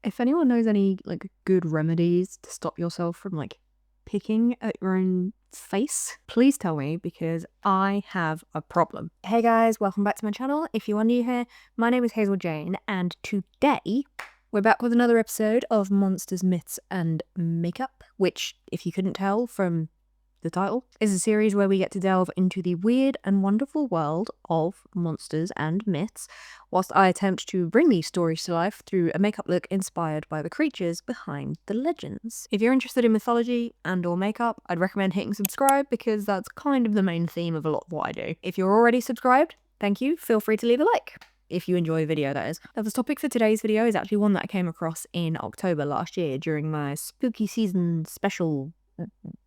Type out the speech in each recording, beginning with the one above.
If anyone knows any like good remedies to stop yourself from like picking at your own face, please tell me, because I have a problem. Hey guys, welcome back to my channel. If you are new here, my name is Hazel Jane, and today we're back with another episode of Monsters, Myths and Makeup, which, if you couldn't tell from the title, is a series where we get to delve into the weird and wonderful world of monsters and myths, whilst I attempt to bring these stories to life through a makeup look inspired by the creatures behind the legends. If you're interested in mythology and or makeup, I'd recommend hitting subscribe, because that's kind of the main theme of a lot of what I do. If you're already subscribed, thank you, feel free to leave a like. If you enjoy a video, that is. Now, the topic for today's video is actually one that I came across in October last year during my spooky season special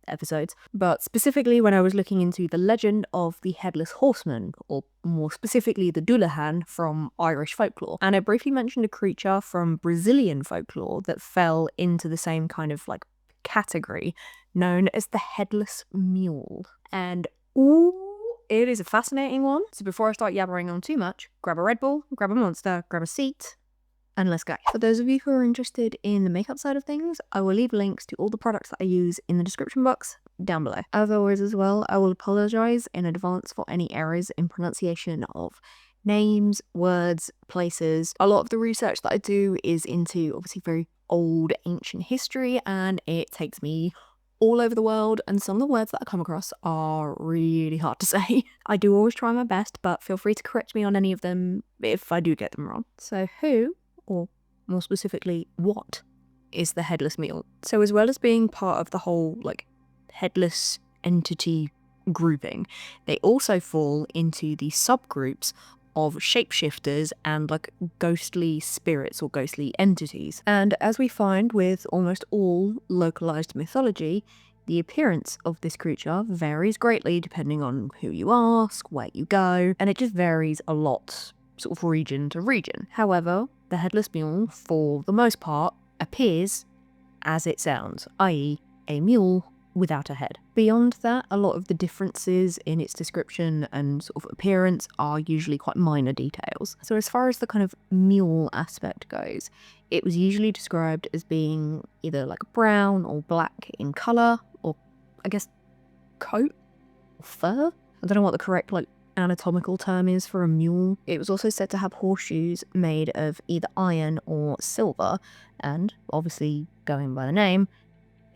episodes, but specifically when I was looking into the legend of the Headless Horseman, or more specifically the Dullahan from Irish folklore. And I briefly mentioned a creature from Brazilian folklore that fell into the same kind of like category, known as the Headless Mule. And ooh, it is a fascinating one. So before I start yabbering on too much, grab a Red Bull, grab a monster, grab a seat, and let's go. For those of you who are interested in the makeup side of things, I will leave links to all the products that I use in the description box down below. As always as well, I will apologise in advance for any errors in pronunciation of names, words, places. A lot of the research that I do is into obviously very old ancient history, and it takes me all over the world, and some of the words that I come across are really hard to say. I do always try my best, but feel free to correct me on any of them if I do get them wrong. So who, or more specifically, what is the Headless Mule? So as well as being part of the whole like headless entity grouping, they also fall into the subgroups of shapeshifters and like ghostly spirits or ghostly entities. And as we find with almost all localized mythology, the appearance of this creature varies greatly depending on who you ask, where you go, and it just varies a lot, sort of region to region. However, the Headless Mule, for the most part, appears as it sounds, i.e. a mule without a head. Beyond that, a lot of the differences in its description and sort of appearance are usually quite minor details. So as far as the kind of mule aspect goes, it was usually described as being either like brown or black in colour, or I guess coat or fur? I don't know what the correct like anatomical term is for a mule. It was also said to have horseshoes made of either iron or silver, and obviously going by the name,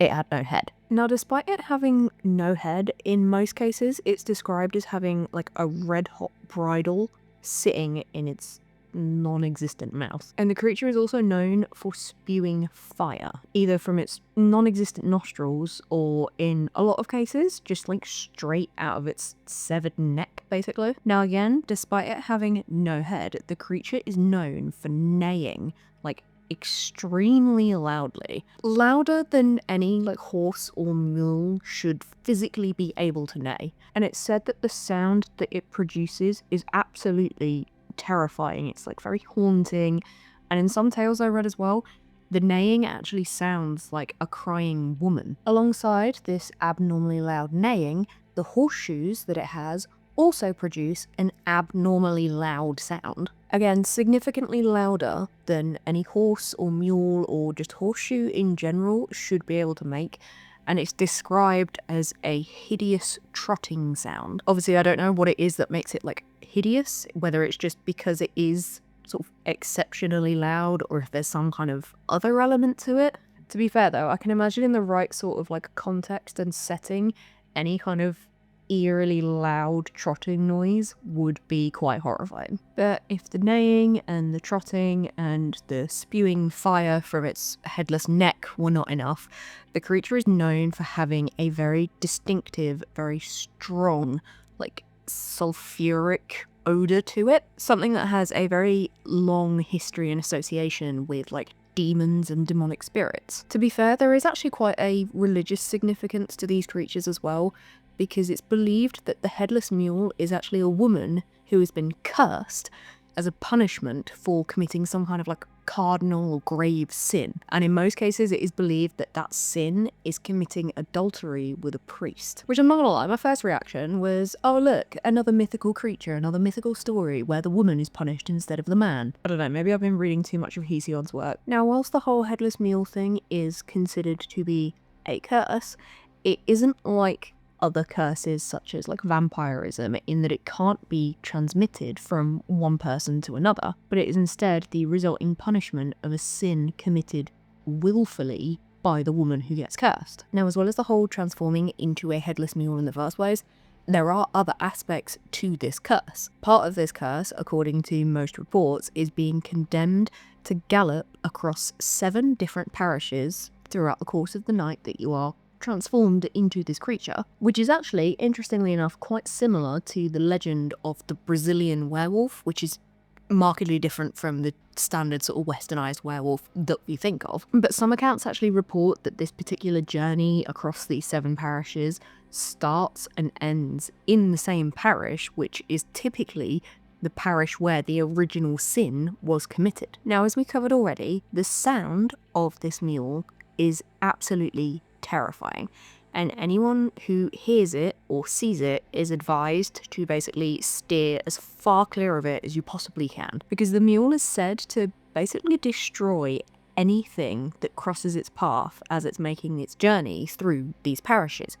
it had no head. Now, despite it having no head, in most cases it's described as having like a red hot bridle sitting in its non-existent mouth. And the creature is also known for spewing fire, either from its non-existent nostrils or, in a lot of cases, just like straight out of its severed neck, basically. Now again, despite it having no head, the creature is known for neighing like extremely loudly, louder than any like horse or mule should physically be able to neigh. And it's said that the sound that it produces is absolutely terrifying. It's like very haunting, and in some tales I read as well, the neighing actually sounds like a crying woman. Alongside this abnormally loud neighing, the horseshoes that it has also produce an abnormally loud sound. Again, significantly louder than any horse or mule or just horseshoe in general should be able to make, and it's described as a hideous trotting sound. Obviously, I don't know what it is that makes it like hideous, whether it's just because it is sort of exceptionally loud or if there's some kind of other element to it. To be fair though, I can imagine in the right sort of like context and setting, any kind of eerily loud trotting noise would be quite horrifying. But if the neighing and the trotting and the spewing fire from its headless neck were not enough, the creature is known for having a very distinctive, very strong, like sulfuric odor to it, something that has a very long history and association with like demons and demonic spirits. To be fair, there is actually quite a religious significance to these creatures as well, because it's believed that the Headless Mule is actually a woman who has been cursed as a punishment for committing some kind of like cardinal or grave sin. And in most cases, it is believed that that sin is committing adultery with a priest. Which I'm not gonna lie, my first reaction was, oh look, another mythical creature, another mythical story where the woman is punished instead of the man. I don't know, maybe I've been reading too much of Hesiod's work. Now, whilst the whole Headless Mule thing is considered to be a curse, it isn't like other curses such as like vampirism, in that it can't be transmitted from one person to another, but it is instead the resulting punishment of a sin committed willfully by the woman who gets cursed. Now, as well as the whole transforming into a headless mule in the first place, there are other aspects to this curse. Part of this curse, according to most reports, is being condemned to gallop across 7 different parishes throughout the course of the night that you are transformed into this creature, which is actually, interestingly enough, quite similar to the legend of the Brazilian werewolf, which is markedly different from the standard sort of westernized werewolf that we think of. But some accounts actually report that this particular journey across these 7 parishes starts and ends in the same parish, which is typically the parish where the original sin was committed. Now, as we covered already, the sound of this mule is absolutely terrifying, and anyone who hears it or sees it is advised to basically steer as far clear of it as you possibly can, because the mule is said to basically destroy anything that crosses its path as it's making its journey through these parishes.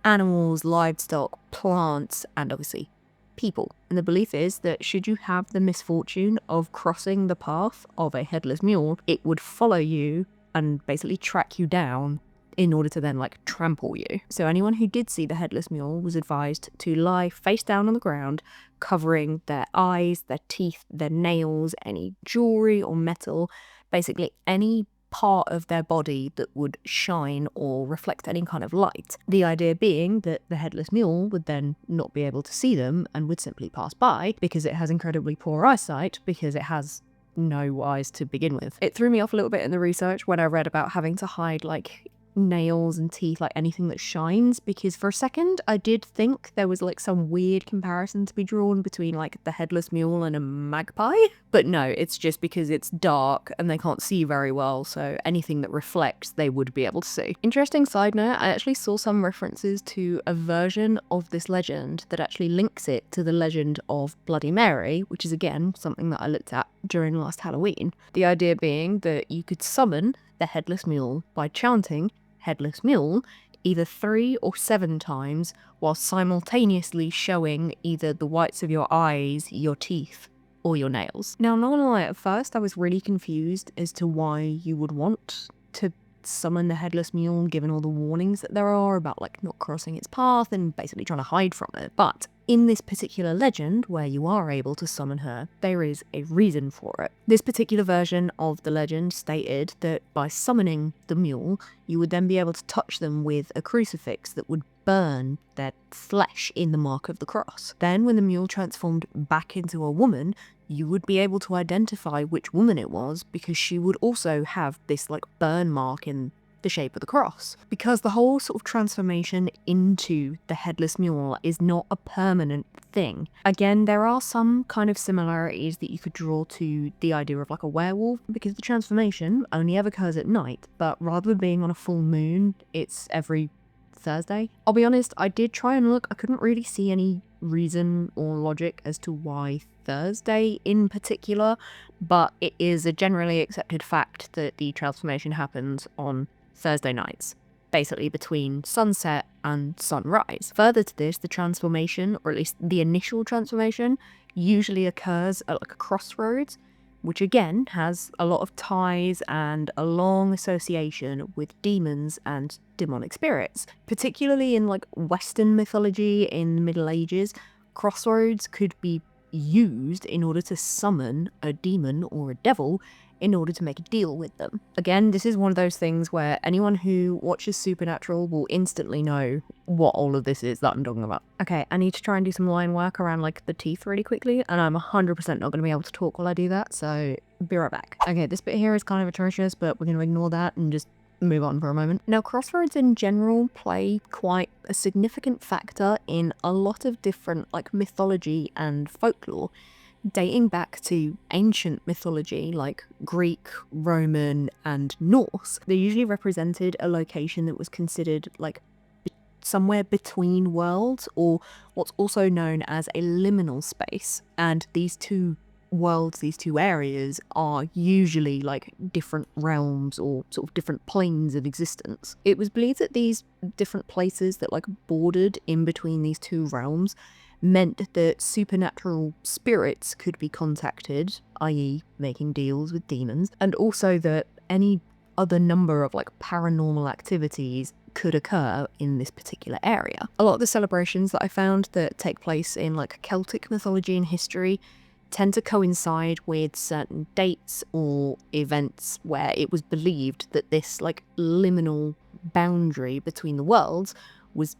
Animals, livestock, plants, and obviously people. And the belief is that should you have the misfortune of crossing the path of a headless mule, it would follow you and basically track you down in order to then like trample you. So anyone who did see the headless mule was advised to lie face down on the ground, covering their eyes, their teeth, their nails, any jewelry or metal, basically any part of their body that would shine or reflect any kind of light. The idea being that the headless mule would then not be able to see them and would simply pass by, because it has incredibly poor eyesight, because it has no eyes to begin with. It threw me off a little bit in the research when I read about having to hide like nails and teeth, like anything that shines, because for a second I did think there was like some weird comparison to be drawn between like the headless mule and a magpie, but no, it's just because it's dark and they can't see very well, so anything that reflects they would be able to see. Interesting side note, I actually saw some references to a version of this legend that actually links it to the legend of Bloody Mary, which is again something that I looked at during last Halloween. The idea being that you could summon the headless mule by chanting Headless Mule either 3 or 7 times while simultaneously showing either the whites of your eyes, your teeth, or your nails. Now, not gonna lie, at first I was really confused as to why you would want to summon the headless mule, given all the warnings that there are about like not crossing its path and basically trying to hide from it. But in this particular legend, where you are able to summon her, there is a reason for it. This particular version of the legend stated that by summoning the mule, you would then be able to touch them with a crucifix that would burn their flesh in the mark of the cross. Then when the mule transformed back into a woman, you would be able to identify which woman it was, because she would also have this like burn mark in the shape of the cross. Because the whole sort of transformation into the headless mule is not a permanent thing. Again, there are some kind of similarities that you could draw to the idea of like a werewolf, because the transformation only ever occurs at night, but rather than being on a full moon, it's every Thursday. I'll be honest, I did try and look, I couldn't really see any reason or logic as to why Thursday in particular, but it is a generally accepted fact that the transformation happens on Thursday nights, basically between sunset and sunrise. Further to this, the transformation, or at least the initial transformation, usually occurs at like a crossroads, which again has a lot of ties and a long association with demons and demonic spirits. Particularly in like Western mythology in the Middle Ages, crossroads could be used in order to summon a demon or a devil in order to make a deal with them. Again, this is one of those things where anyone who watches Supernatural will instantly know what all of this is that I'm talking about. Okay, I need to try and do some line work around like the teeth really quickly, and I'm 100% not going to be able to talk while I do that, so be right back. Okay, this bit here is kind of atrocious, but we're going to ignore that and just move on for a moment. Now, crossroads in general play quite a significant factor in a lot of different like mythology and folklore, Dating back to ancient mythology like Greek, Roman, and Norse, they usually represented a location that was considered like somewhere between worlds, or what's also known as a liminal space. And these two worlds, these two areas, are usually like different realms or sort of different planes of existence. It was believed that these different places that like bordered in between these two realms meant that supernatural spirits could be contacted, i.e. making deals with demons, and also that any other number of like paranormal activities could occur in this particular area. A lot of the celebrations that I found that take place in like Celtic mythology and history tend to coincide with certain dates or events where it was believed that this like liminal boundary between the worlds was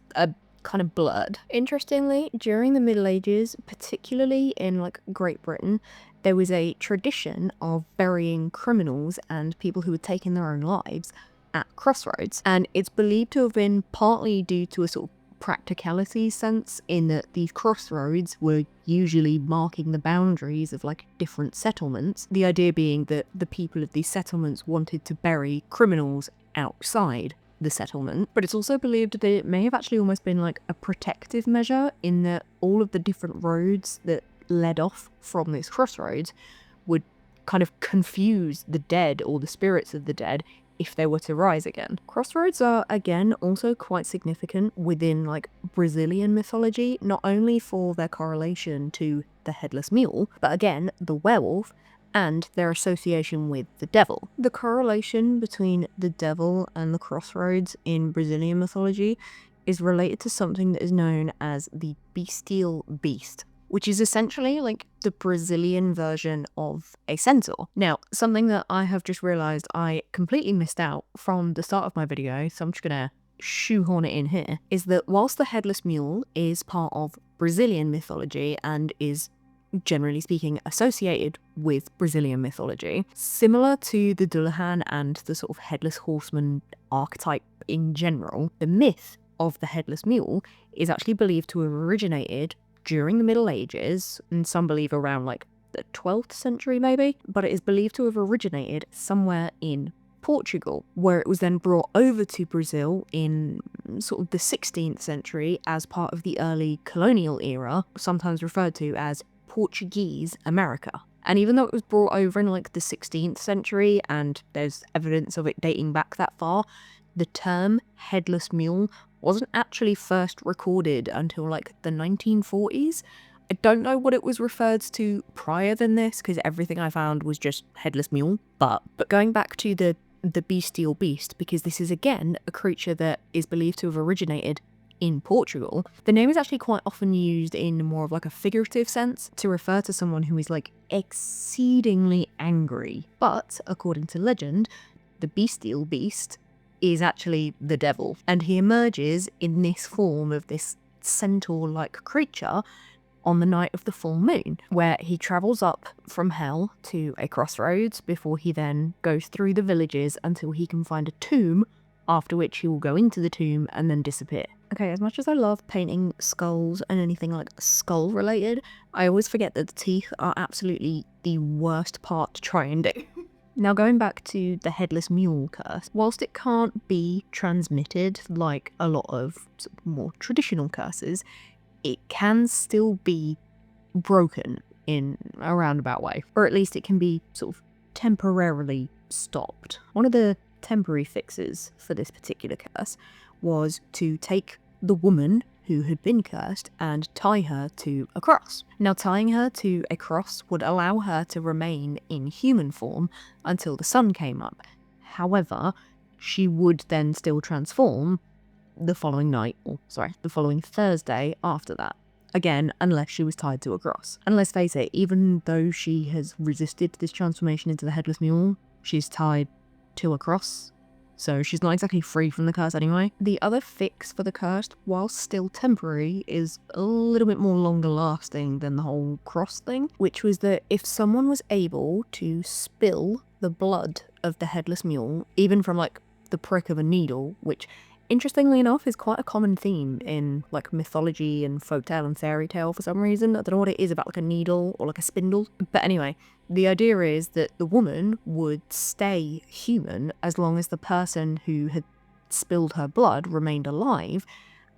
kind of blurred. Interestingly, during the Middle Ages, particularly in like Great Britain, there was a tradition of burying criminals and people who had taken their own lives at crossroads, and it's believed to have been partly due to a sort of practicality sense in that these crossroads were usually marking the boundaries of like different settlements, the idea being that the people of these settlements wanted to bury criminals outside the settlement. But it's also believed that it may have actually almost been like a protective measure in that all of the different roads that led off from this crossroads would kind of confuse the dead or the spirits of the dead if they were to rise again. Crossroads are again also quite significant within like Brazilian mythology, not only for their correlation to the Headless Mule, but again the werewolf and their association with the devil. The correlation between the devil and the crossroads in Brazilian mythology is related to something that is known as the beastial beast, which is essentially like the Brazilian version of a centaur. Now, something that I have just realized I completely missed out from the start of my video, so I'm just gonna shoehorn it in here, is that whilst the Headless Mule is part of Brazilian mythology and is generally speaking associated with Brazilian mythology, similar to the Dullahan and the sort of Headless Horseman archetype in general, the myth of the Headless Mule is actually believed to have originated during the Middle Ages, and some believe around like the 12th century maybe, but it is believed to have originated somewhere in Portugal, where it was then brought over to Brazil in sort of the 16th century as part of the early colonial era, sometimes referred to as Portuguese America. And even though it was brought over in like the 16th century, and there's evidence of it dating back that far, the term Headless Mule wasn't actually first recorded until like the 1940s. I don't know what it was referred to prior than this, because everything I found was just Headless Mule. But going back to the beastial beast, because this is again a creature that is believed to have originated in Portugal, the name is actually quite often used in more of like a figurative sense to refer to someone who is like exceedingly angry. But according to legend, the beastial beast is actually the devil, and he emerges in this form of this centaur-like creature on the night of the full moon, where he travels up from hell to a crossroads before he then goes through the villages until he can find a tomb, after which he will go into the tomb and then disappear. Okay, as much as I love painting skulls and anything like skull related, I always forget that the teeth are absolutely the worst part to try and do. Now, going back to the Headless Mule curse, whilst it can't be transmitted like a lot of more traditional curses, it can still be broken in a roundabout way, or at least it can be sort of temporarily stopped. One of the temporary fixes for this particular curse was to take the woman who had been cursed and tie her to a cross. Now, tying her to a cross would allow her to remain in human form until the sun came up. However, she would then still transform the following night, or sorry, the following Thursday after that. Again, unless she was tied to a cross. And let's face it, even though she has resisted this transformation into the Headless Mule, she's tied to a cross, so she's not exactly free from the curse anyway. The other fix for the curse, while still temporary, is a little bit more longer lasting than the whole cross thing, which was that if someone was able to spill the blood of the Headless Mule, even from like the prick of a needle, which interestingly enough, is quite a common theme in like mythology and folktale and fairy tale for some reason. I don't know what it is about like a needle or like a spindle. But anyway, the idea is that the woman would stay human as long as the person who had spilled her blood remained alive,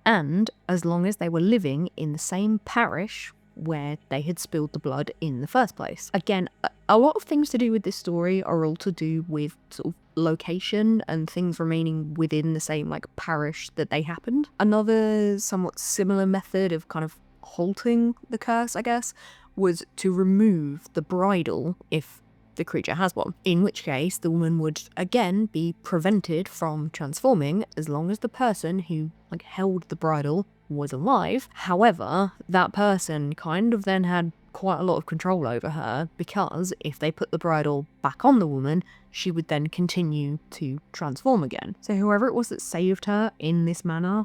and as long as they were living in the same parish where they had spilled the blood in the first place. Again, a lot of things to do with this story are all to do with sort of location and things remaining within the same like parish that they happened. Another somewhat similar method of kind of halting the curse, I guess, was to remove the bridle if the creature has one, in which case the woman would again be prevented from transforming as long as the person who like held the bridle was alive. However, that person kind of then had quite a lot of control over her, because if they put the bridle back on the woman, she would then continue to transform again. So whoever it was that saved her in this manner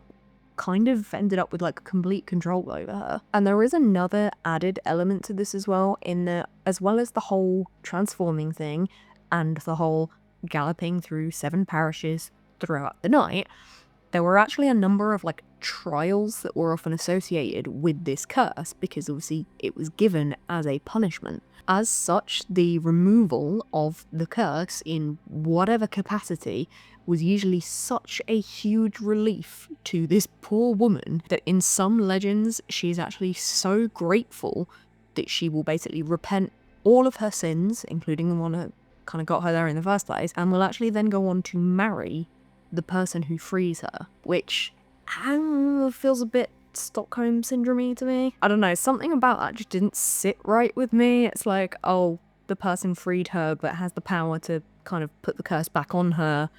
kind of ended up with like complete control over her. And there is another added element to this as well, in that as well as the whole transforming thing and the whole galloping through 7 parishes throughout the night, there were actually a number of like trials that were often associated with this curse, because obviously it was given as a punishment. As such, the removal of the curse in whatever capacity was usually such a huge relief to this poor woman that in some legends she's actually so grateful that she will basically repent all of her sins, including the one that kind of got her there in the first place, and will actually then go on to marry the person who frees her, which feels a bit Stockholm syndrome to me. I don't know, something about that just didn't sit right with me. It's like, oh, the person freed her but has the power to kind of put the curse back on her,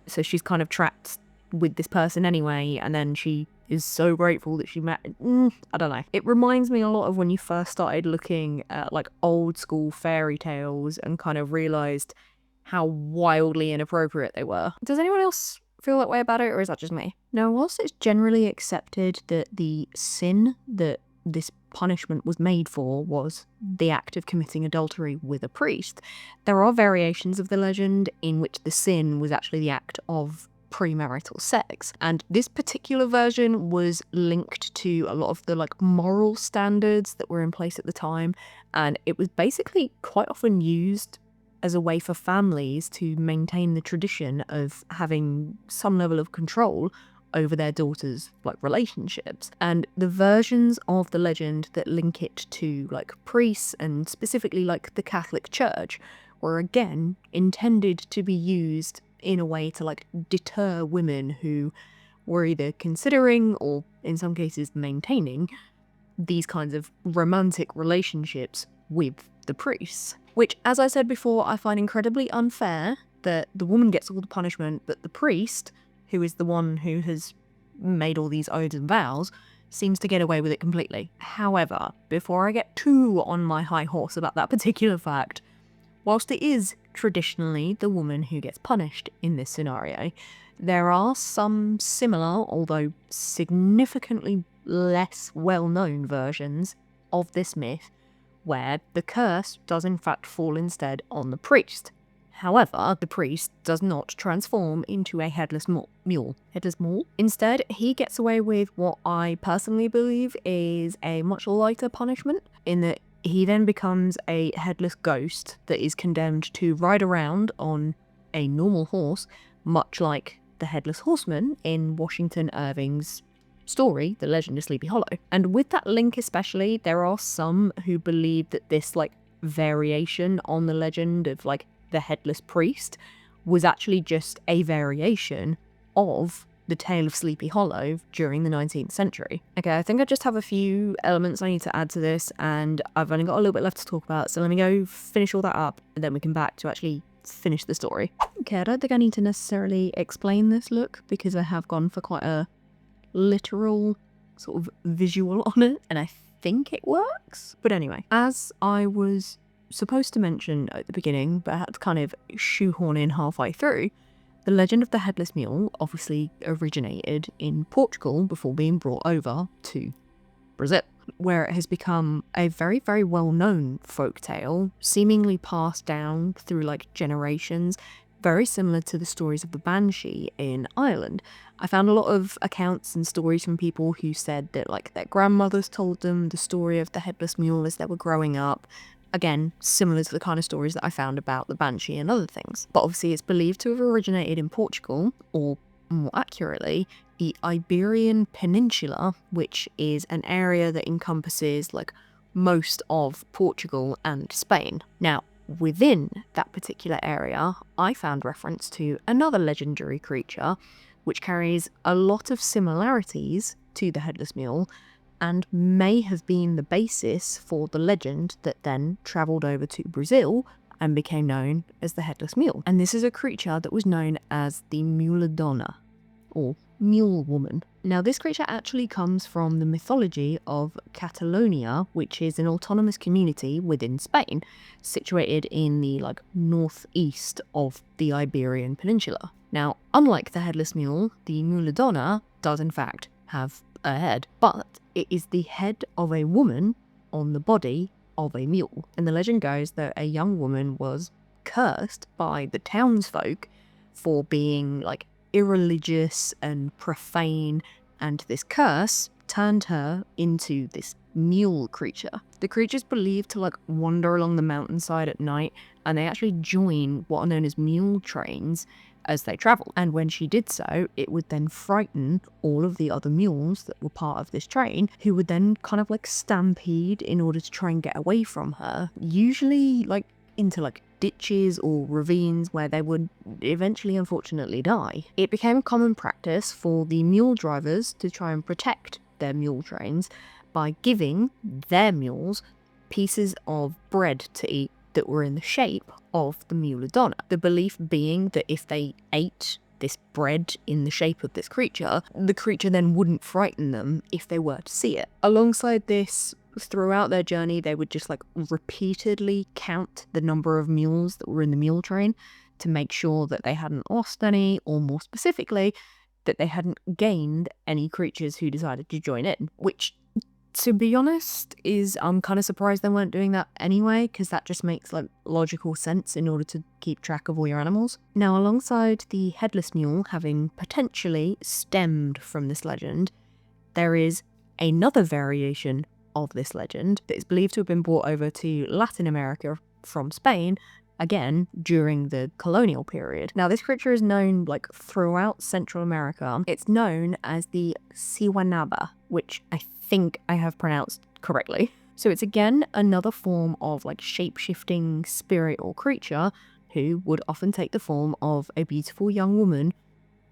so she's kind of trapped with this person anyway, and then she is so grateful that she met. I don't know. It reminds me a lot of when you first started looking at like old school fairy tales and kind of realised how wildly inappropriate they were. Does anyone else feel that way about it, or is that just me? Now, whilst it's generally accepted that the sin that this punishment was made for was the act of committing adultery with a priest, there are variations of the legend in which the sin was actually the act of premarital sex, and this particular version was linked to a lot of the like moral standards that were in place at the time, and it was basically quite often used as a way for families to maintain the tradition of having some level of control over their daughters' like relationships. And the versions of the legend that link it to like priests and specifically like the Catholic Church were again intended to be used in a way to like deter women who were either considering or in some cases maintaining these kinds of romantic relationships with the priests. Which, as I said before, I find incredibly unfair that the woman gets all the punishment, but the priest, who is the one who has made all these oaths and vows, seems to get away with it completely. However, before I get too on my high horse about that particular fact, whilst it is traditionally the woman who gets punished in this scenario, there are some similar, although significantly less well-known versions of this myth where the curse does in fact fall instead on the priest. However, the priest does not transform into a headless mule. Headless mule? Instead, he gets away with what I personally believe is a much lighter punishment, in that he then becomes a headless ghost that is condemned to ride around on a normal horse, much like the Headless Horseman in Washington Irving's story, The Legend of Sleepy Hollow. And with that link especially, there are some who believe that this like variation on the legend of like the headless priest was actually just a variation of the tale of Sleepy Hollow during the 19th century. Okay, I think I just have a few elements I need to add to this, and I've only got a little bit left to talk about, so let me go finish all that up and then we can back to actually finish the story. Okay, I don't think I need to necessarily explain this look because I have gone for quite a literal sort of visual on it, and I think it works. But anyway, as I was supposed to mention at the beginning, but I had to kind of shoehorn in halfway through, the legend of the Headless Mule obviously originated in Portugal before being brought over to Brazil, where it has become a very, very well-known folktale, seemingly passed down through like generations, very similar to the stories of the Banshee in Ireland. I found a lot of accounts and stories from people who said that like their grandmothers told them the story of the Headless Mule as they were growing up. Again, similar to the kind of stories that I found about the Banshee and other things. But obviously it's believed to have originated in Portugal, or more accurately, the Iberian Peninsula, which is an area that encompasses like most of Portugal and Spain. Now, within that particular area, I found reference to another legendary creature which carries a lot of similarities to the Headless Mule and may have been the basis for the legend that then travelled over to Brazil and became known as the Headless Mule. And this is a creature that was known as the muadona, or Mule Woman. Now, this creature actually comes from the mythology of Catalonia, which is an autonomous community within Spain, situated in the like northeast of the Iberian Peninsula. Now, unlike the Headless Mule, the muadona does in fact have a head, but it is the head of a woman on the body of a mule. And the legend goes that a young woman was cursed by the townsfolk for being like irreligious and profane, and this curse turned her into this mule creature. The creature's believed to like wander along the mountainside at night, and they actually join what are known as mule trains as they travel. And when she did so, it would then frighten all of the other mules that were part of this train, who would then kind of like stampede in order to try and get away from her, usually like into like ditches or ravines where they would eventually unfortunately die. It became common practice for the mule drivers to try and protect their mule trains by giving their mules pieces of bread to eat that were in the shape of the muadona. The belief being that if they ate this bread in the shape of this creature, the creature then wouldn't frighten them if they were to see it. Alongside this, throughout their journey, they would just like repeatedly count the number of mules that were in the mule train to make sure that they hadn't lost any, or more specifically, that they hadn't gained any creatures who decided to join in, which, to be honest, I'm kind of surprised they weren't doing that anyway, because that just makes like logical sense in order to keep track of all your animals. Now, alongside the Headless Mule having potentially stemmed from this legend, there is another variation of this legend that is believed to have been brought over to Latin America from Spain, again during the colonial period. Now, this creature is known like throughout Central America. It's known as the Siwanaba, which I think I have pronounced correctly. So it's again another form of like shape-shifting spirit or creature who would often take the form of a beautiful young woman,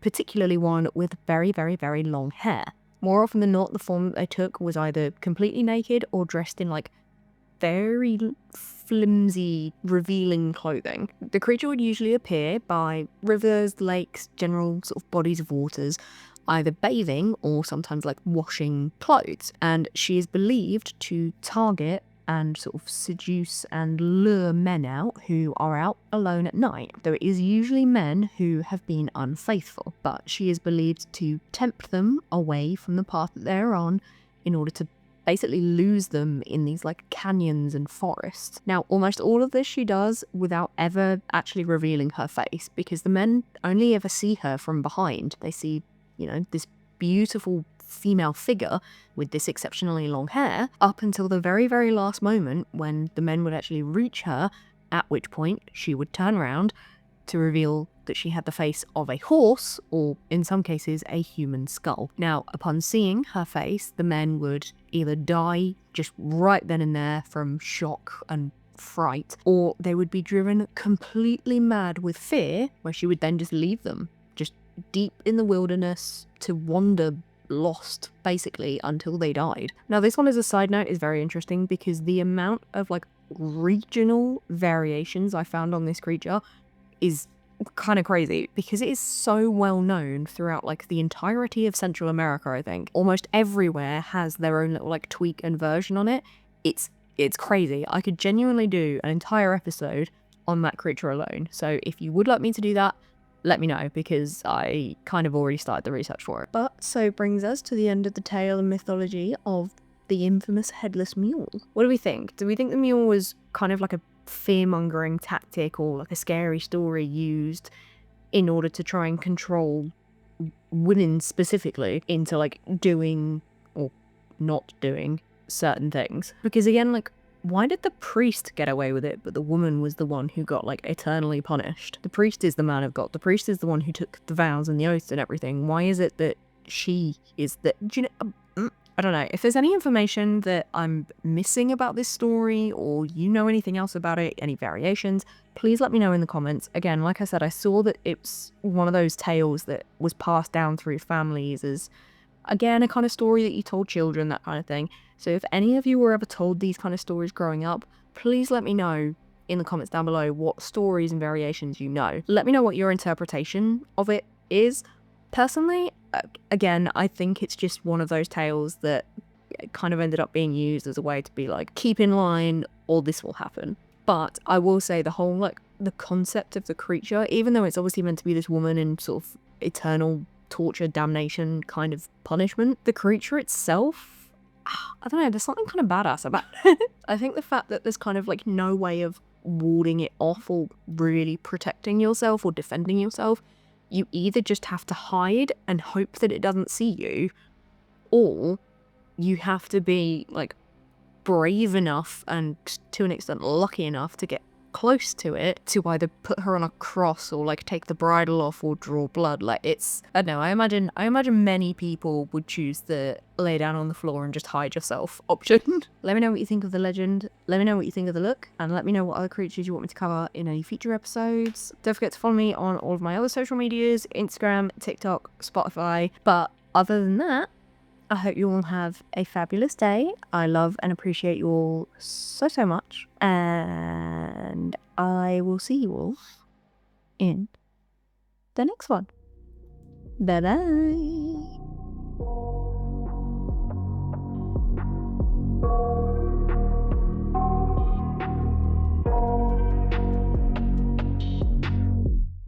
particularly one with very, very, very long hair. More often than not, the form that they took was either completely naked or dressed in like very flimsy, revealing clothing. The creature would usually appear by rivers, lakes, general sort of bodies of waters, either bathing or sometimes like washing clothes. And she is believed to target and sort of seduce and lure men out who are out alone at night, though it is usually men who have been unfaithful. But she is believed to tempt them away from the path that they're on in order to basically lose them in these like canyons and forests. Now, almost all of this she does without ever actually revealing her face, because the men only ever see her from behind. They see, you know, this beautiful female figure with this exceptionally long hair up until the very, very last moment when the men would actually reach her, at which point she would turn around to reveal that she had the face of a horse, or in some cases a human skull. Now, upon seeing her face, the men would either die just right then and there from shock and fright, or they would be driven completely mad with fear, where she would then just leave them just deep in the wilderness to wander lost basically until they died. Now, this one as a side note is very interesting because the amount of like regional variations I found on this creature is kind of crazy, because it is so well known throughout like the entirety of Central America. I think almost everywhere has their own little like tweak and version on it. It's crazy. I could genuinely do an entire episode on that creature alone. So if you would like me to do that, let me know, because I kind of already started the research for it. But so brings us to the end of the tale and mythology of the infamous Headless Mule. What do we think? Do we think the mule was kind of like a fear-mongering tactic or like a scary story used in order to try and control women specifically into like doing or not doing certain things. Because again, like, why did the priest get away with it, but the woman was the one who got like eternally punished? The priest is the man of God. The priest is the one who took the vows and the oaths and everything. Why is it that she is the, do you know, I don't know. If there's any information that I'm missing about this story, or you know anything else about it, any variations, please let me know in the comments. Again, like I said, I saw that it's one of those tales that was passed down through families as, again, a kind of story that you told children, that kind of thing. So if any of you were ever told these kind of stories growing up, please let me know in the comments down below what stories and variations you know. Let me know what your interpretation of it is. Personally, again, I think it's just one of those tales that kind of ended up being used as a way to be like, keep in line or this will happen. But I will say the whole, like, the concept of the creature, even though it's obviously meant to be this woman in sort of eternal torture, damnation kind of punishment, the creature itself, I don't know, there's something kind of badass about it. I think the fact that there's kind of like no way of warding it off or really protecting yourself or defending yourself. You either just have to hide and hope that it doesn't see you, or you have to be like brave enough and to an extent lucky enough to get close to it to either put her on a cross or like take the bridle off or draw blood. Like, it's, I don't know, I imagine many people would choose the lay down on the floor and just hide yourself option. Let me know what you think of the legend, let me know what you think of the look, and let me know what other creatures you want me to cover in any future episodes. Don't forget to follow me on all of my other social medias, Instagram, TikTok, Spotify. But other than that, I hope you all have a fabulous day. I love and appreciate you all so, so much. And I will see you all in the next one. Bye-bye.